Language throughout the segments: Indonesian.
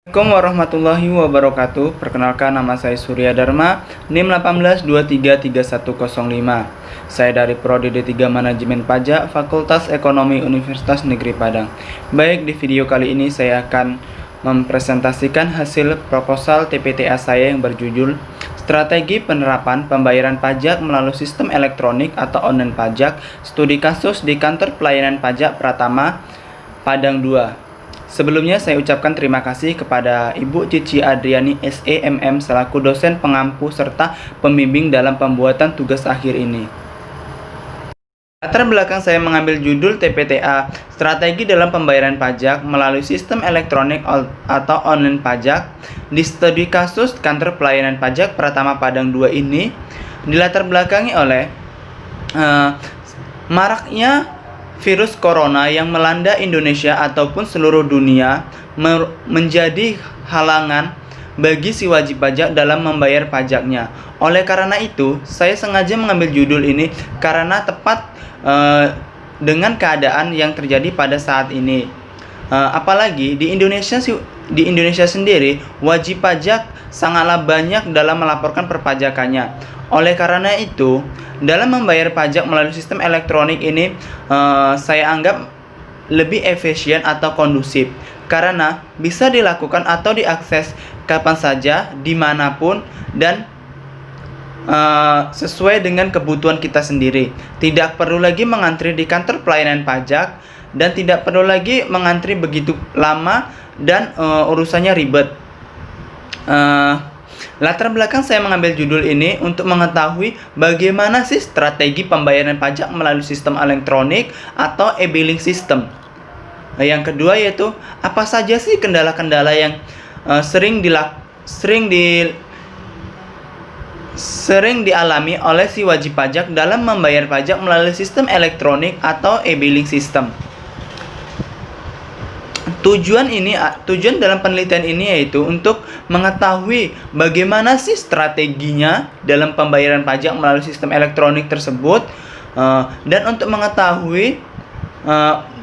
Assalamualaikum warahmatullahi wabarakatuh. Perkenalkan, nama saya Surya Dharma, NIM 18233105. Saya dari Prodi D3 Manajemen Pajak, Fakultas Ekonomi Universitas Negeri Padang. Baik, di video kali ini saya akan mempresentasikan hasil proposal TPTA saya yang berjudul Strategi Penerapan Pembayaran Pajak Melalui Sistem Elektronik atau Online Pajak, Studi Kasus di Kantor Pelayanan Pajak Pratama, Padang 2. Sebelumnya saya ucapkan terima kasih kepada Ibu Cici Adriani SEMM selaku dosen pengampu serta pembimbing dalam pembuatan tugas akhir ini. Latar belakang saya mengambil judul TPTA Strategi dalam Pembayaran Pajak Melalui Sistem Elektronik atau Online Pajak di Studi Kasus Kantor Pelayanan Pajak Pratama Padang 2 ini dilatar belakangi oleh maraknya virus corona yang melanda Indonesia ataupun seluruh dunia menjadi halangan bagi si wajib pajak dalam membayar pajaknya. Oleh karena itu, saya sengaja mengambil judul ini karena tepat dengan keadaan yang terjadi pada saat ini. Apalagi di Indonesia sendiri, wajib pajak sangatlah banyak dalam melaporkan perpajakannya. Oleh karena itu, dalam membayar pajak melalui sistem elektronik ini saya anggap lebih efisien atau kondusif karena bisa dilakukan atau diakses kapan saja, dimanapun, dan sesuai dengan kebutuhan kita sendiri. Tidak perlu lagi mengantri di kantor pelayanan pajak dan tidak perlu lagi mengantri begitu lama dan urusannya ribet. Latar belakang saya mengambil judul ini untuk mengetahui bagaimana sih strategi pembayaran pajak melalui sistem elektronik atau e-billing system. Yang kedua yaitu apa saja sih kendala-kendala yang sering dialami oleh si wajib pajak dalam membayar pajak melalui sistem elektronik atau e-billing system. Tujuan dalam penelitian ini yaitu untuk mengetahui bagaimana sih strateginya dalam pembayaran pajak melalui sistem elektronik tersebut, dan untuk mengetahui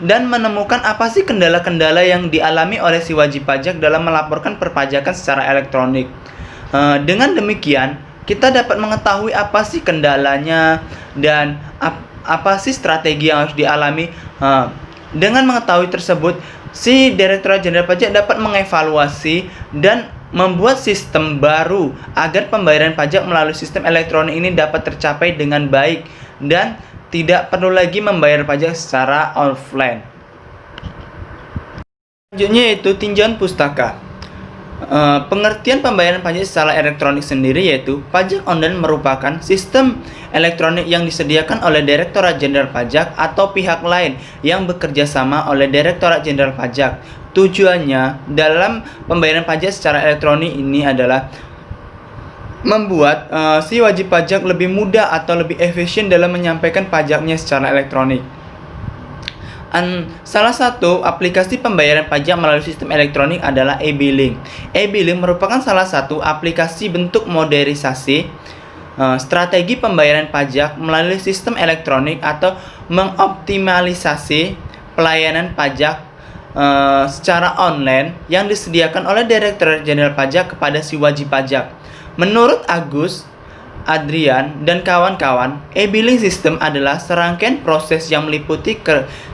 dan menemukan apa sih kendala-kendala yang dialami oleh si wajib pajak dalam melaporkan perpajakan secara elektronik. Dengan demikian, kita dapat mengetahui apa sih kendalanya dan apa sih strategi yang harus dialami. Dengan mengetahui tersebut, si Direktorat Jenderal Pajak dapat mengevaluasi dan membuat sistem baru agar pembayaran pajak melalui sistem elektronik ini dapat tercapai dengan baik dan tidak perlu lagi membayar pajak secara offline. Selanjutnya yaitu tinjauan pustaka. Pengertian pembayaran pajak secara elektronik sendiri yaitu pajak online merupakan sistem elektronik yang disediakan oleh Direktorat Jenderal Pajak atau pihak lain yang bekerja sama oleh Direktorat Jenderal Pajak. Tujuannya dalam pembayaran pajak secara elektronik ini adalah membuat si wajib pajak lebih mudah atau lebih efisien dalam menyampaikan pajaknya secara elektronik. Salah satu aplikasi pembayaran pajak melalui sistem elektronik adalah e-billing. E-billing merupakan salah satu aplikasi bentuk modernisasi strategi pembayaran pajak melalui sistem elektronik atau mengoptimalisasi pelayanan pajak secara online yang disediakan oleh Direktorat Jenderal Pajak kepada si wajib pajak. Menurut Agus, Adrian, dan kawan-kawan, e-billing system adalah serangkaian proses yang meliputi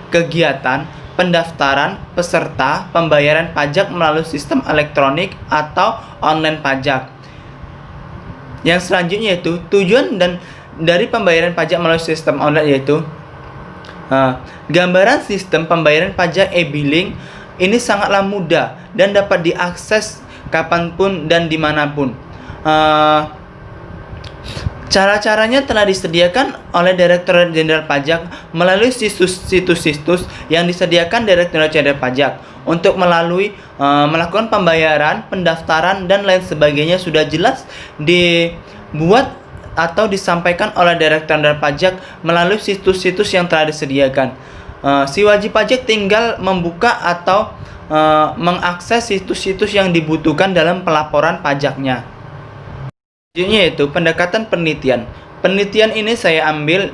kegiatan pendaftaran peserta pembayaran pajak melalui sistem elektronik atau online pajak. Yang selanjutnya yaitu tujuan dari pembayaran pajak melalui sistem online yaitu gambaran sistem pembayaran pajak e-billing ini sangatlah mudah dan dapat diakses kapanpun dan dimanapun. Cara-caranya telah disediakan oleh Direktorat Jenderal Pajak melalui situs-situs yang disediakan Direktorat Jenderal Pajak untuk melakukan pembayaran, pendaftaran, dan lain sebagainya sudah jelas dibuat atau disampaikan oleh Direktorat Jenderal Pajak melalui situs-situs yang telah disediakan. Si wajib pajak tinggal membuka atau mengakses situs-situs yang dibutuhkan dalam pelaporan pajaknya. Selanjutnya yaitu pendekatan penelitian. Penelitian ini saya ambil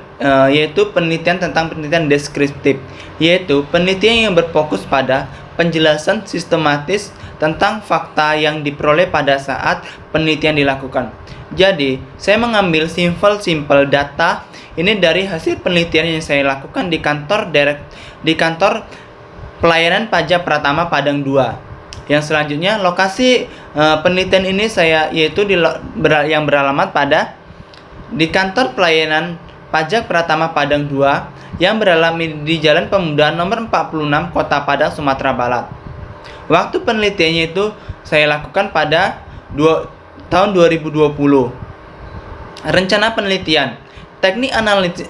yaitu penelitian tentang penelitian deskriptif, yaitu penelitian yang berfokus pada penjelasan sistematis tentang fakta yang diperoleh pada saat penelitian dilakukan. Jadi, saya mengambil simple data ini dari hasil penelitian yang saya lakukan di kantor pelayanan pajak Pratama Padang 2. Yang selanjutnya, lokasi penelitian ini yang beralamat pada di kantor pelayanan pajak Pratama Padang 2 yang beralamat di Jalan Pemuda nomor 46 Kota Padang, Sumatera Barat. Waktu penelitiannya itu saya lakukan pada tahun 2020. Rencana penelitian, teknik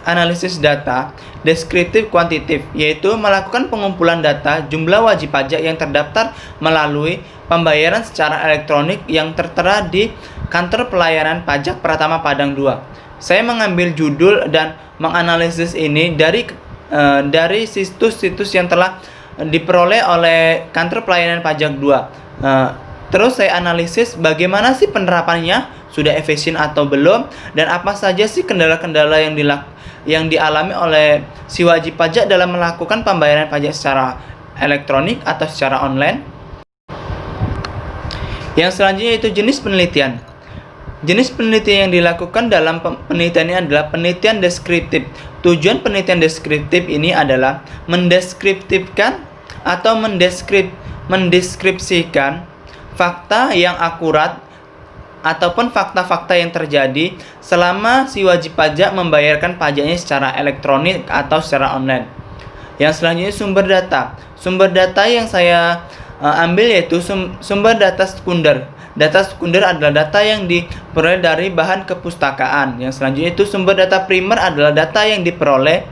analisis data deskriptif kuantitatif, yaitu melakukan pengumpulan data jumlah wajib pajak yang terdaftar melalui pembayaran secara elektronik yang tertera di kantor pelayanan pajak Pratama Padang 2. Saya mengambil judul dan menganalisis ini dari situs-situs yang telah diperoleh oleh kantor pelayanan pajak 2. Terus saya analisis bagaimana sih penerapannya, sudah efisien atau belum, dan apa saja sih kendala-kendala yang dialami oleh si wajib pajak dalam melakukan pembayaran pajak secara elektronik atau secara online. Yang selanjutnya itu jenis penelitian. Jenis penelitian yang dilakukan dalam penelitian ini adalah penelitian deskriptif. Tujuan penelitian deskriptif ini adalah mendeskriptifkan atau mendeskripsikan fakta yang akurat ataupun fakta-fakta yang terjadi selama si wajib pajak membayarkan pajaknya secara elektronik atau secara online. Yang selanjutnya sumber data. Sumber data yang saya ambil yaitu sumber data sekunder. Data sekunder adalah data yang diperoleh dari bahan kepustakaan. Yang selanjutnya itu sumber data primer adalah data yang diperoleh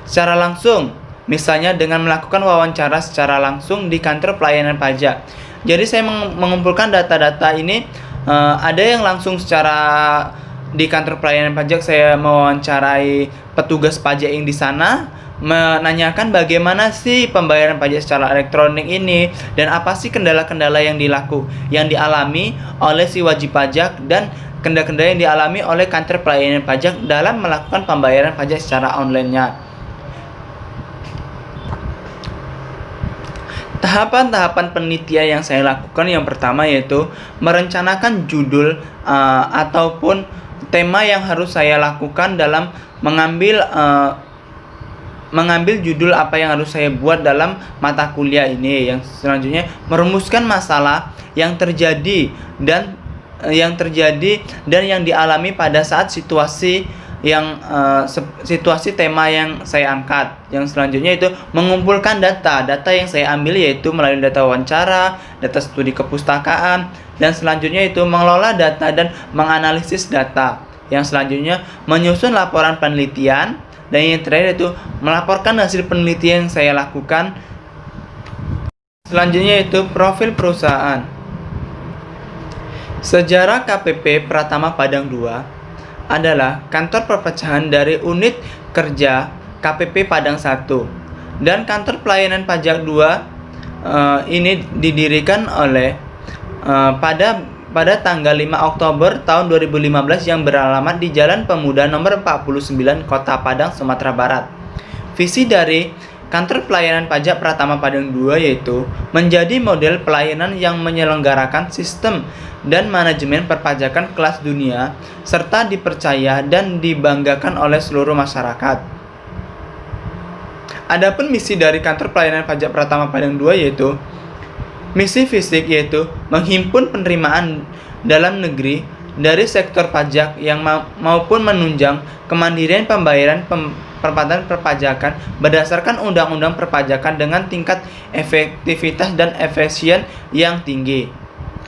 secara langsung, misalnya dengan melakukan wawancara secara langsung di kantor pelayanan pajak. Jadi saya mengumpulkan data-data ini, ada yang langsung secara di kantor pelayanan pajak, saya mewawancarai petugas pajak yang di sana, menanyakan bagaimana sih pembayaran pajak secara elektronik ini dan apa sih kendala-kendala yang dialami oleh si wajib pajak dan kendala-kendala yang dialami oleh kantor pelayanan pajak dalam melakukan pembayaran pajak secara online-nya. Tahapan-tahapan penelitian yang saya lakukan yang pertama yaitu merencanakan judul ataupun tema yang harus saya lakukan dalam mengambil judul apa yang harus saya buat dalam mata kuliah ini. Yang selanjutnya merumuskan masalah yang terjadi dan yang dialami pada saat situasi tema yang saya angkat. Yang selanjutnya itu mengumpulkan data yang saya ambil yaitu melalui data wawancara, data studi kepustakaan, dan selanjutnya itu mengelola data dan menganalisis data. Yang selanjutnya menyusun laporan penelitian, dan yang terakhir itu melaporkan hasil penelitian yang saya lakukan. Selanjutnya itu profil perusahaan. Sejarah KPP Pratama Padang 2 adalah kantor perpecahan dari unit kerja KPP Padang 1 dan kantor pelayanan pajak 2 ini didirikan oleh pada tanggal 5 Oktober tahun 2015 yang beralamat di Jalan Pemuda nomor 49 Kota Padang, Sumatera Barat. Visi dari kantor pelayanan pajak Pratama Padang 2 yaitu menjadi model pelayanan yang menyelenggarakan sistem dan manajemen perpajakan kelas dunia serta dipercaya dan dibanggakan oleh seluruh masyarakat. Adapun misi dari kantor pelayanan pajak Pratama Padang 2 yaitu misi fisik, yaitu menghimpun penerimaan dalam negeri dari sektor pajak yang maupun menunjang kemandirian pembayaran perpatuan perpajakan berdasarkan undang-undang perpajakan dengan tingkat efektivitas dan efisien yang tinggi.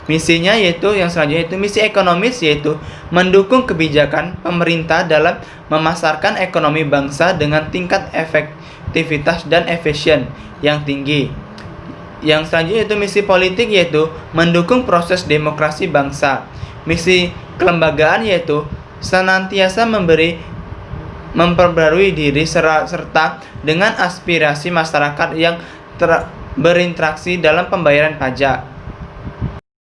Misinya yaitu yang selanjutnya itu misi ekonomis, yaitu mendukung kebijakan pemerintah dalam memasarkan ekonomi bangsa dengan tingkat efektivitas dan efisien yang membangun. Yang selanjutnya itu misi politik, yaitu mendukung proses demokrasi bangsa. Misi kelembagaan yaitu senantiasa memperbarui diri serta dengan aspirasi masyarakat yang berinteraksi dalam pembayaran pajak.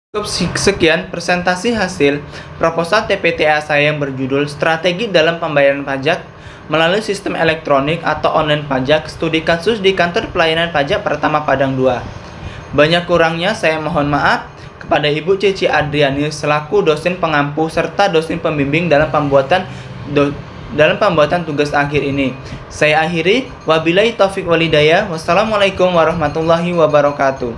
Cukup sekian presentasi hasil proposal TPTA saya yang berjudul Strategi dalam Pembayaran Pajak melalui Sistem Elektronik atau Online Pajak Studi Kasus di Kantor Pelayanan Pajak Pertama Padang 2. Banyak kurangnya saya mohon maaf kepada Ibu Cici Adriani selaku dosen pengampu serta dosen pembimbing dalam pembuatan tugas akhir ini. Saya akhiri, wabillahi taufik walhidayah. Wassalamualaikum warahmatullahi wabarakatuh.